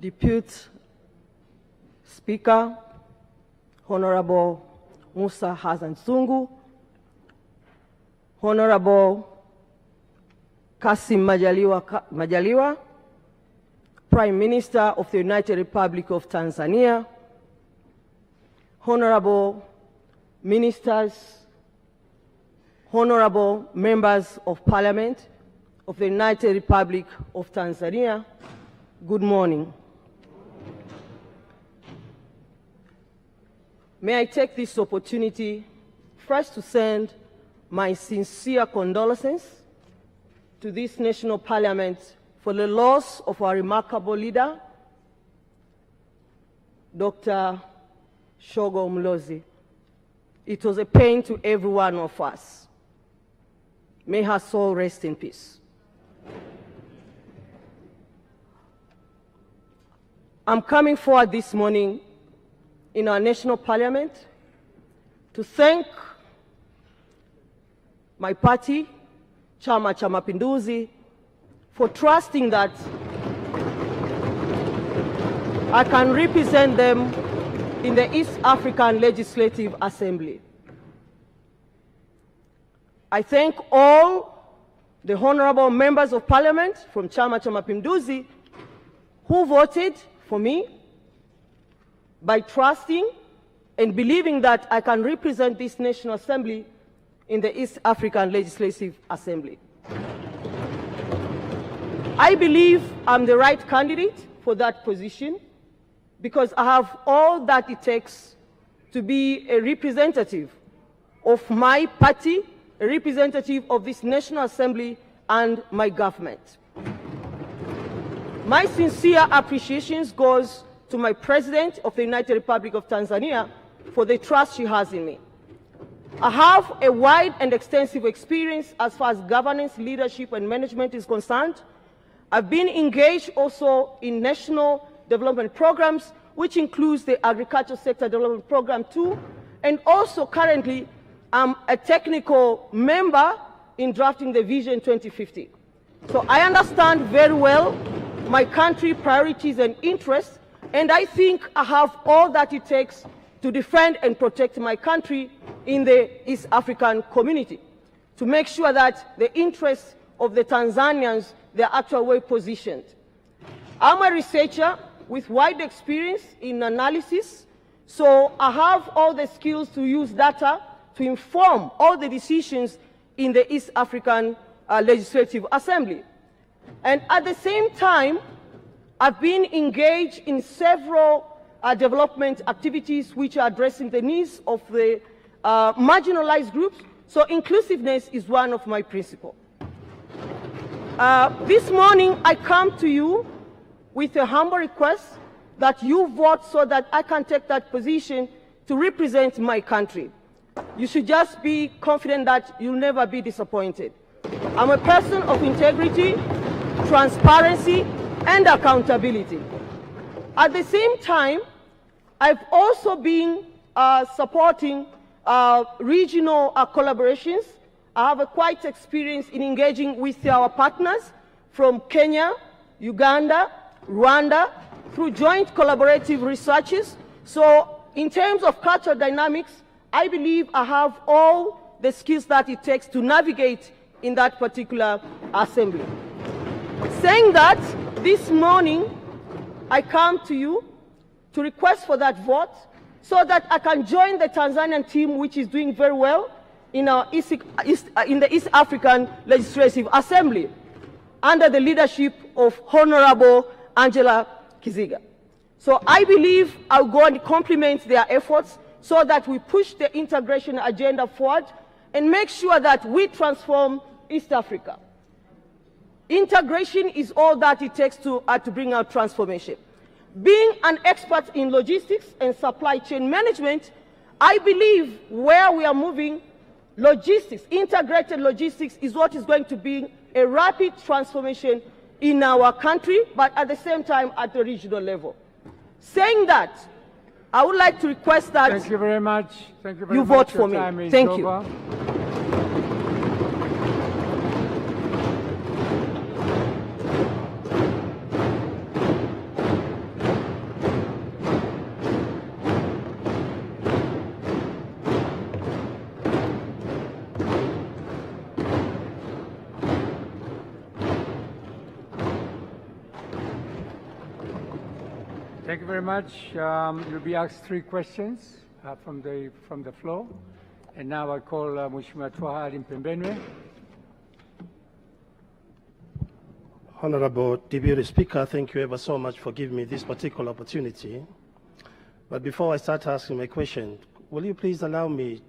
Deputy Speaker, Honorable Musa Hassan Sungu, Honorable Kassim Majaliwa, Prime Minister of the United Republic of Tanzania, Honorable Ministers, Honorable Members of Parliament of the United Republic of Tanzania, good morning. May I take this opportunity first to send my sincere condolences to this national parliament for the loss of our remarkable leader, Dr. Shogo Mlozi. It was a pain to every one of us. May her soul rest in peace. I'm coming forward this morning in our national parliament to thank my party, Chama cha Mapinduzi, for trusting that I can represent them in the East African Legislative Assembly. I thank all the honorable members of parliament from Chama cha Mapinduzi who voted for me by trusting and believing that I can represent this National Assembly in the East African Legislative Assembly. I believe I'm the right candidate for that position because I have all that it takes to be a representative of my party, a representative of this National Assembly and my government. My sincere appreciation goes to my President of the United Republic of Tanzania for the trust she has in me. I have a wide and extensive experience as far as governance, leadership, and management is concerned. I've been engaged also in national development programs, which includes the Agriculture Sector Development Program too, and also currently I'm a technical member in drafting the Vision 2050. So I understand very well my country priorities and interests, and I think I have all that it takes to defend and protect my country in the East African community, to make sure that the interests of the Tanzanians, they're actually well positioned. I'm a researcher with wide experience in analysis, so I have all the skills to use data to inform all the decisions in the East African Legislative Assembly. And at the same time, I've been engaged in several development activities which are addressing the needs of the marginalized groups, so inclusiveness is one of my principles. This morning, I come to you with a humble request that you vote so that I can take that position to represent my country. You should just be confident that you'll never be disappointed. I'm a person of integrity, transparency, and accountability. At the same time, I've also been supporting regional collaborations. I have a quite experience in engaging with our partners from Kenya, Uganda, Rwanda, through joint collaborative researches. So in terms of cultural dynamics, I believe I have all the skills that it takes to navigate in that particular assembly. Saying that, this morning, I come to you to request for that vote so that I can join the Tanzanian team, which is doing very well in the East African Legislative Assembly, under the leadership of Honorable Angela Kiziga. So I believe I'll go and complement their efforts so that we push the integration agenda forward and make sure that we transform East Africa. Integration is all that it takes to bring out transformation. Being an expert in logistics and supply chain management, I believe where we are moving, logistics, integrated logistics is what is going to be a rapid transformation in our country, but at the same time at the regional level. Saying that, I would like to request that Thank you very much. Thank you very you much. vote for me. Thank you. Thank you very much. You'll be asked 3 questions from the floor. And now I call Mheshimiwa Twaha Mpembenwe. Honorable Deputy Speaker, thank you ever so much for giving me this particular opportunity. But before I start asking my question, will you please allow me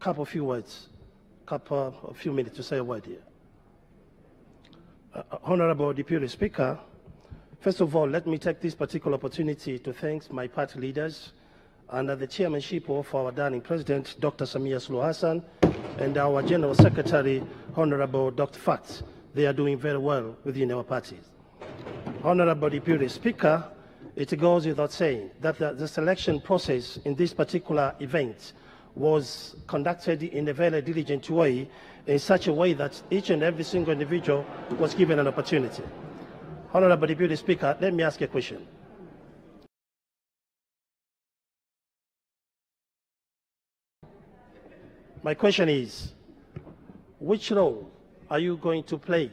a few minutes to say a word here? Honorable Deputy Speaker, first of all, let me take this particular opportunity to thank my party leaders under the chairmanship of our darling President, Dr. Samia Suluhu Hassan, and our General Secretary, Honorable Dr. Fat. They are doing very well within our parties. Honorable Deputy Speaker, it goes without saying that the selection process in this particular event was conducted in a very diligent way, in such a way that each and every single individual was given an opportunity. Honorable Deputy Speaker, let me ask you a question. My question is, which role are you going to play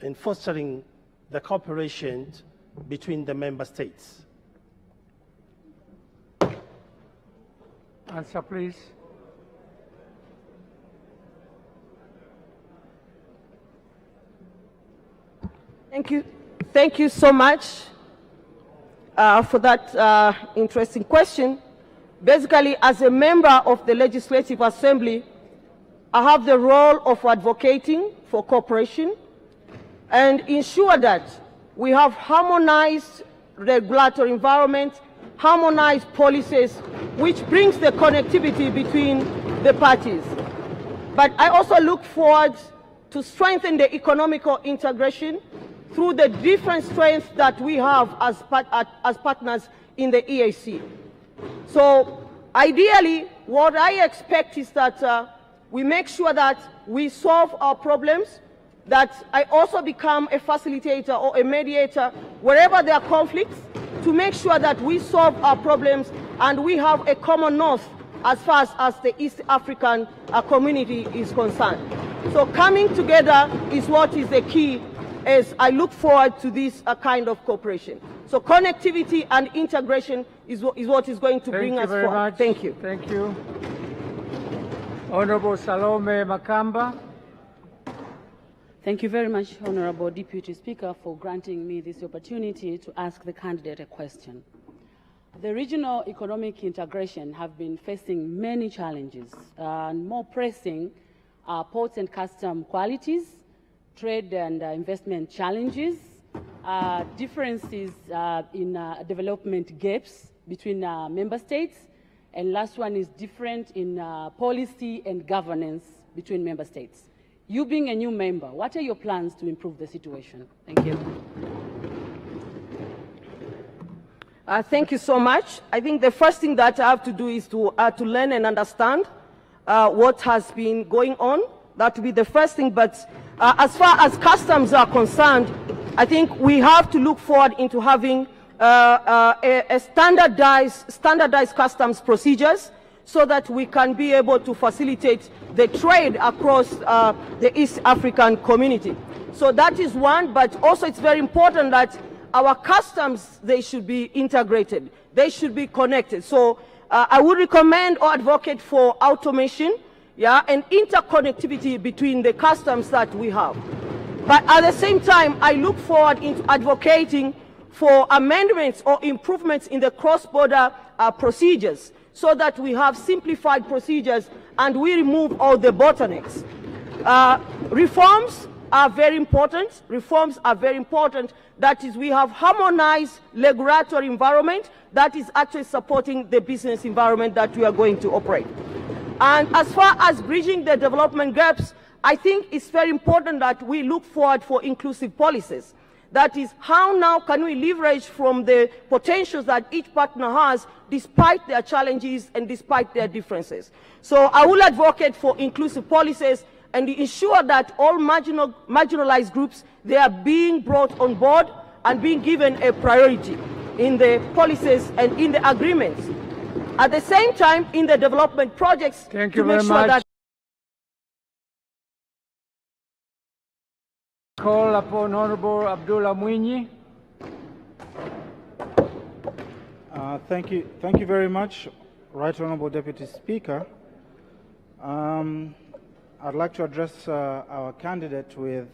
in fostering the cooperation between the member states? Answer, please. Thank you so much for that interesting question. Basically, as a member of the Legislative Assembly, I have the role of advocating for cooperation and ensure that we have harmonized regulatory environment, harmonized policies, which brings the connectivity between the parties. But I also look forward to strengthen the economical integration through the different strengths that we have as partners in the EAC. So ideally, what I expect is that we make sure that we solve our problems, that I also become a facilitator or a mediator wherever there are conflicts, to make sure that we solve our problems and we have a common north as far as the East African community is concerned. So coming together is what is the key, as I look forward to this kind of cooperation. So connectivity and integration is what is going to bring us forward. Thank you. Thank you. Honorable Salome Makamba. Thank you very much, Honorable Deputy Speaker, for granting me this opportunity to ask the candidate a question. The regional economic integration have been facing many challenges, and more pressing are ports and custom qualities, trade and investment challenges, differences in development gaps between member states, and last one is different in policy and governance between member states. You being a new member, what are your plans to improve the situation? Thank you. Thank you so much. I think the first thing that I have to do is to learn and understand what has been going on. That will be the first thing. But as far as customs are concerned, I think we have to look forward into having a standardized customs procedures, so that we can be able to facilitate the trade across the East African community. So that is one, but also it's very important that our customs, they should be integrated. They should be connected. So I would recommend or advocate for automation, and interconnectivity between the customs that we have. But at the same time, I look forward into advocating for amendments or improvements in the cross-border procedures, so that we have simplified procedures and we remove all the bottlenecks. Reforms are very important. Reforms are very important. That is, we have harmonized regulatory environment that is actually supporting the business environment that we are going to operate. And as far as bridging the development gaps, I think it's very important that we look forward for inclusive policies. That is, how now can we leverage from the potentials that each partner has, despite their challenges and despite their differences. So I will advocate for inclusive policies and ensure that all marginalized groups, they are being brought on board and being given a priority in the policies and in the agreements. At the same time, in the development projects, Thank you to make very sure much. that Call upon Honorable Abdullah Mwinyi. Thank you very much, Right Honourable Deputy Speaker. I'd like to address our candidate with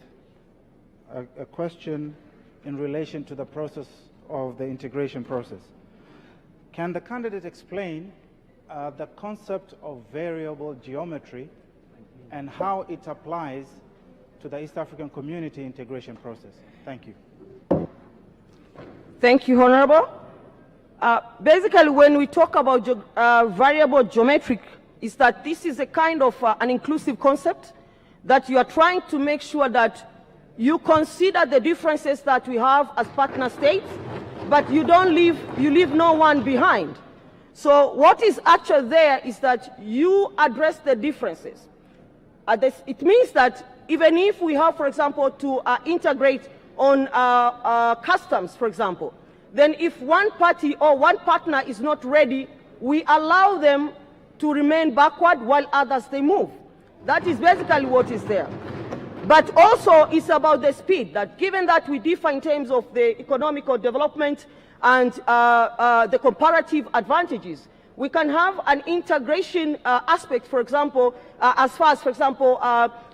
a question in relation to the process of the integration process. Can the candidate explain the concept of variable geometry and how it applies to the East African Community integration process? Thank you. Thank you, Honorable. Basically, when we talk about variable geometric, is that this is a kind of an inclusive concept that you are trying to make sure that you consider the differences that we have as partner states, but you leave no one behind. So what is actually there is that you address the differences. It means that even if we have, for example, to integrate on customs, for example, then if one party or one partner is not ready, we allow them to remain backward while others, they move. That is basically what is there. But also it's about the speed, that given that we differ in terms of the economical development and the comparative advantages, we can have an integration aspect, for example, as far as, for example,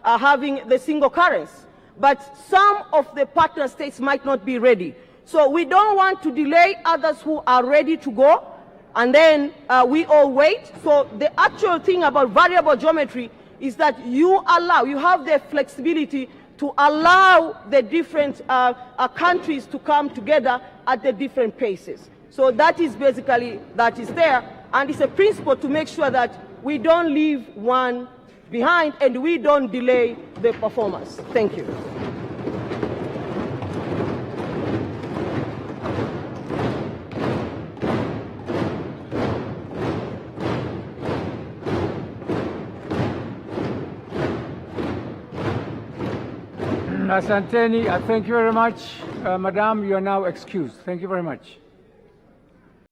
having the single currency. But some of the partner states might not be ready. So we don't want to delay others who are ready to go, and then we all wait. So the actual thing about variable geometry is that you have the flexibility to allow the different countries to come together at the different paces. So that is basically, that is there, and it's a principle to make sure that we don't leave one behind and we don't delay the performance. Thank you. Asanteni, thank you very much. Madam, you are now excused. Thank you very much.